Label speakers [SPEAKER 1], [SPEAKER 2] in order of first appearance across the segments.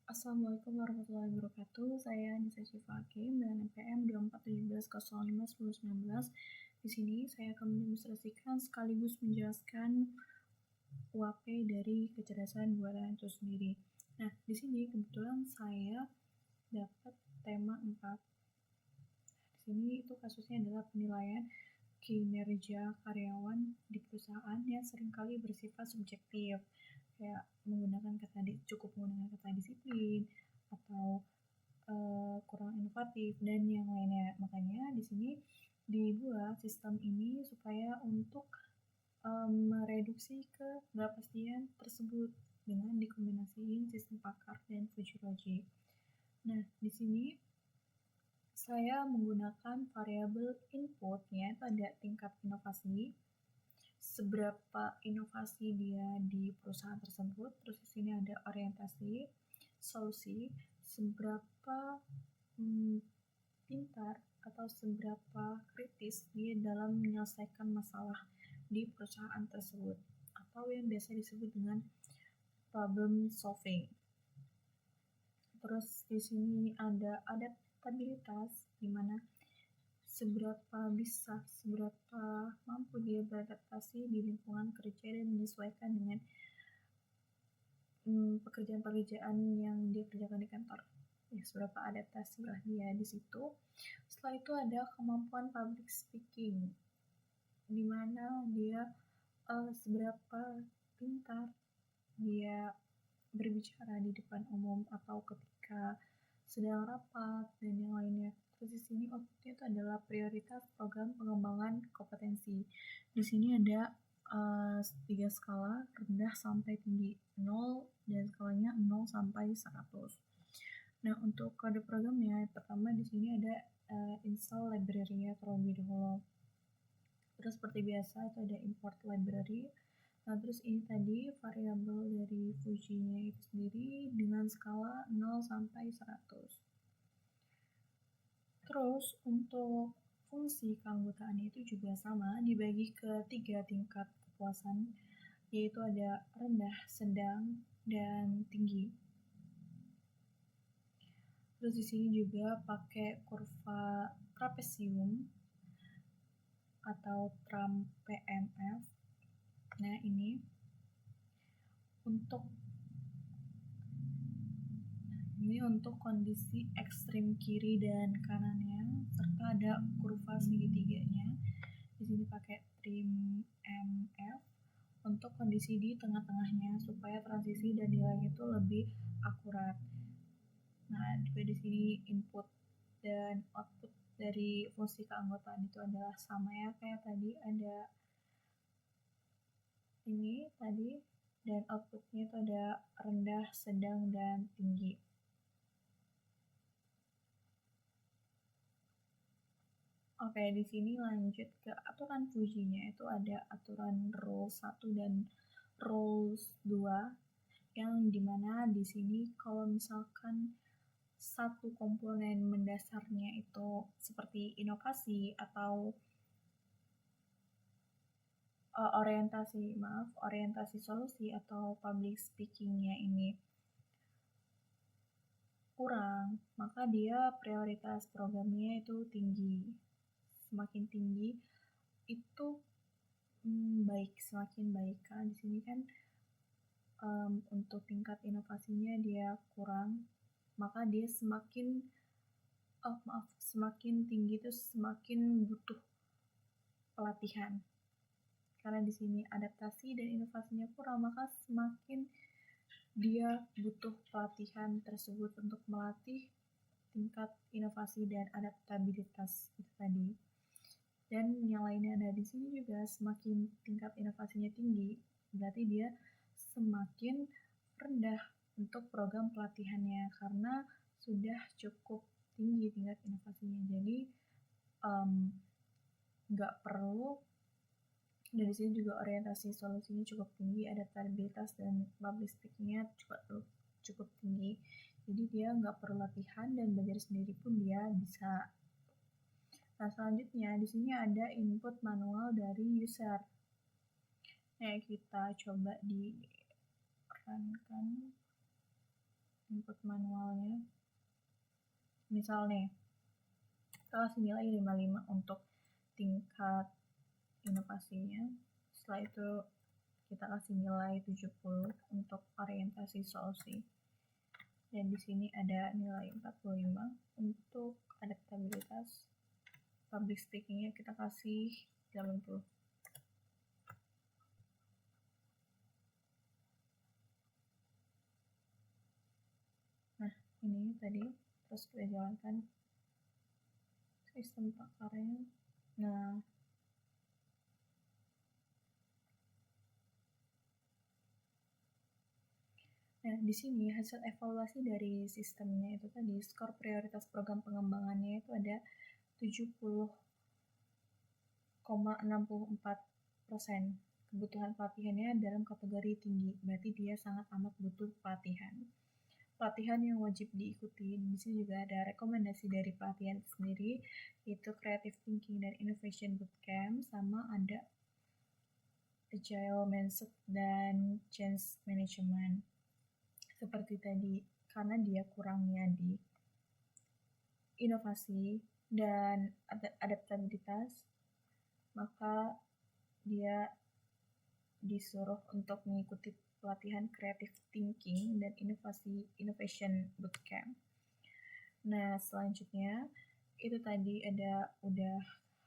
[SPEAKER 1] Assalamualaikum warahmatullahi wabarakatuh. Saya Nisa Syifa Hakim dengan NPM 2417051019. Di sini saya akan mendemonstrasikan sekaligus menjelaskan UAP dari kecerdasan buatan itu sendiri. Nah, di sini kebetulan saya dapat tema 4. Di sini itu kasusnya adalah penilaian kinerja karyawan di perusahaan yang seringkali bersifat subjektif, kayak cukup menggunakan kata disiplin atau kurang inovatif dan yang lainnya. Makanya di sini dibuat sistem ini supaya untuk mereduksi ketidakpastian tersebut dengan dikombinasiin sistem Pakar dan Fuji Logic. Nah, di sini saya menggunakan variabel inputnya itu ada tingkat inovasi, seberapa inovasi dia di perusahaan tersebut, terus di sini ada orientasi, solusi, seberapa pintar atau seberapa kritis dia dalam menyelesaikan masalah di perusahaan tersebut, atau yang biasa disebut dengan problem solving. Terus di sini ada adaptabilitas, di mana seberapa mampu dia beradaptasi di lingkungan kerja dan menyesuaikan dengan pekerjaan-pekerjaan yang dia kerjakan di kantor. Ya, seberapa adaptasi lah dia di situ. Setelah itu ada kemampuan public speaking, di mana dia seberapa pintar dia berbicara di depan umum atau ketika sedang rapat dan yang lainnya. Terus di sini outputnya itu adalah prioritas program pengembangan kompetensi. Di sini ada 3 skala, rendah sampai tinggi, 0 dan skalanya 0 sampai 100. Nah, untuk kode programnya, pertama di sini ada install library-nya terlebih dahulu. Terus seperti biasa itu ada import library. Nah, terus ini tadi variabel dari Fuji-nya itu sendiri dengan skala 0 sampai 100. Terus untuk fungsi keanggotaannya itu juga sama, dibagi ke 3 tingkat kepuasan, yaitu ada rendah, sedang, dan tinggi. Terus di sini juga pakai kurva trapesium atau tram PMF. Nah, ini untuk kondisi ekstrim kiri dan kanannya, serta ada kurva segitiganya. Di sini pakai trim MF untuk kondisi di tengah-tengahnya supaya transisi dan nilainya itu lebih akurat. Nah, juga di sini input dan output dari fungsi keanggotaan itu adalah sama ya, kayak tadi ada ini tadi, dan outputnya itu ada rendah, sedang, dan tinggi. Oke, di sini lanjut ke aturan Fuji-nya, itu ada aturan rules 1 dan rules 2, yang dimana di sini kalau misalkan satu komponen mendasarnya itu seperti inovasi atau orientasi solusi atau public speaking-nya ini kurang, maka dia prioritas programnya itu tinggi. Semakin tinggi itu semakin baik kan. Di sini kan untuk tingkat inovasinya dia kurang, maka dia semakin tinggi itu semakin butuh pelatihan. Karena di sini adaptasi dan inovasinya kurang, maka semakin dia butuh pelatihan tersebut untuk melatih tingkat inovasi dan adaptabilitas itu tadi. Dan yang lainnya ada di sini juga, semakin tingkat inovasinya tinggi, berarti dia semakin rendah untuk program pelatihannya karena sudah cukup tinggi tingkat inovasinya. Jadi nggak perlu. Dan di sini juga orientasi solusinya cukup tinggi, adaptabilitas dan public speaking-nya cukup tinggi. Jadi dia nggak perlu latihan dan belajar sendiri pun dia bisa. Nah, selanjutnya di sini ada input manual dari user. Nah, kita coba di-runkan. input manualnya. Misal nih, kita kasih nilai 55 untuk tingkat inovasinya. Setelah itu kita kasih nilai 70 untuk orientasi solusi. Dan di sini ada nilai 45 untuk adaptabilitas. Public speakingnya kita kasih 80. Nah, ini tadi terus kita jalankan sistem prakarya. Nah, di sini hasil evaluasi dari sistemnya itu tadi, skor prioritas program pengembangannya itu ada 70,64%. Kebutuhan pelatihannya dalam kategori tinggi, berarti dia sangat amat butuh pelatihan. Pelatihan yang wajib diikuti, di sini juga ada rekomendasi dari pelatihan sendiri, yaitu Creative Thinking dan Innovation Bootcamp, sama ada Agile Mindset dan Change Management. Seperti tadi, karena dia kurangnya di inovasi dan adaptabilitas, maka dia disuruh untuk mengikuti pelatihan Creative Thinking dan Innovation Bootcamp. Nah, selanjutnya itu tadi udah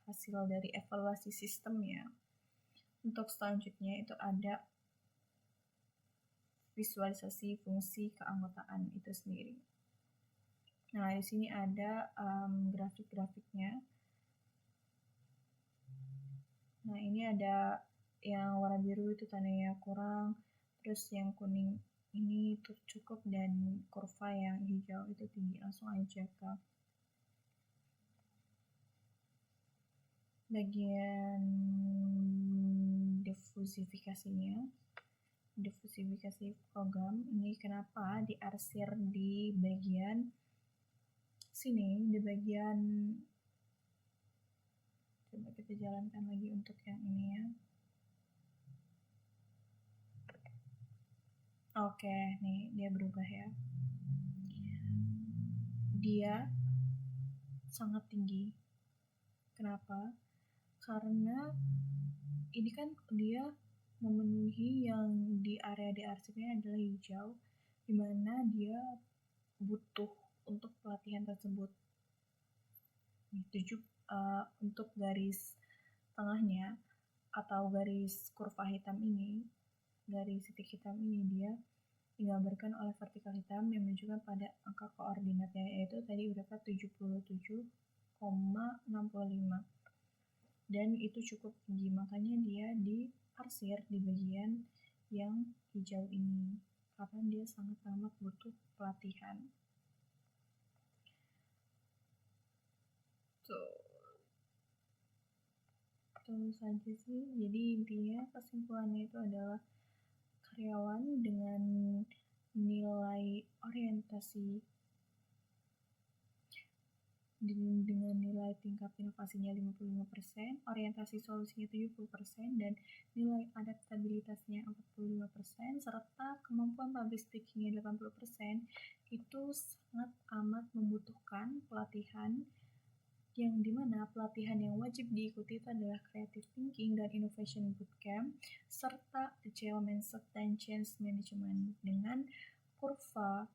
[SPEAKER 1] hasil dari evaluasi sistemnya. Untuk selanjutnya itu ada visualisasi fungsi keanggotaan itu sendiri. Nah, di sini ada grafik-grafiknya. Nah, ini ada yang warna biru itu tandanya kurang, terus yang kuning ini tuh cukup, dan kurva yang hijau itu tinggi. Langsung aja ke bagian difusifikasinya. Difusifikasi program ini kenapa diarsir di bagian sini, di bagian, coba kita jalankan lagi untuk yang ini ya. Oke, nih dia berubah ya. Dia sangat tinggi. Kenapa? Karena ini kan dia memenuhi yang di area diarsirnya adalah hijau, dimana dia butuh untuk pelatihan tersebut. Untuk garis tengahnya atau garis kurva hitam ini, garis titik hitam ini, dia digambarkan oleh vertikal hitam yang menunjukkan pada angka koordinatnya, yaitu tadi berapa, 77,65, dan itu cukup tinggi, makanya dia diarsir di bagian yang hijau ini karena dia sangat amat butuh pelatihan. Itu saja sih. Jadi intinya kesimpulannya itu adalah karyawan dengan nilai orientasi dengan nilai tingkat inovasinya 55%, orientasi solusinya 70%, dan nilai adaptabilitasnya 45%, serta kemampuan public speakingnya 80%, itu sangat amat membutuhkan pelatihan, yang dimana pelatihan yang wajib diikuti itu adalah Creative Thinking dan Innovation Bootcamp, serta Agile Mindset dan Change Management dengan kurva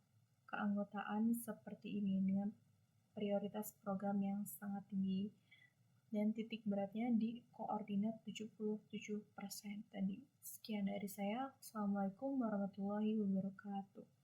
[SPEAKER 1] keanggotaan seperti ini, dengan prioritas program yang sangat tinggi, dan titik beratnya di koordinat 77% tadi. Sekian dari saya. Assalamualaikum warahmatullahi wabarakatuh.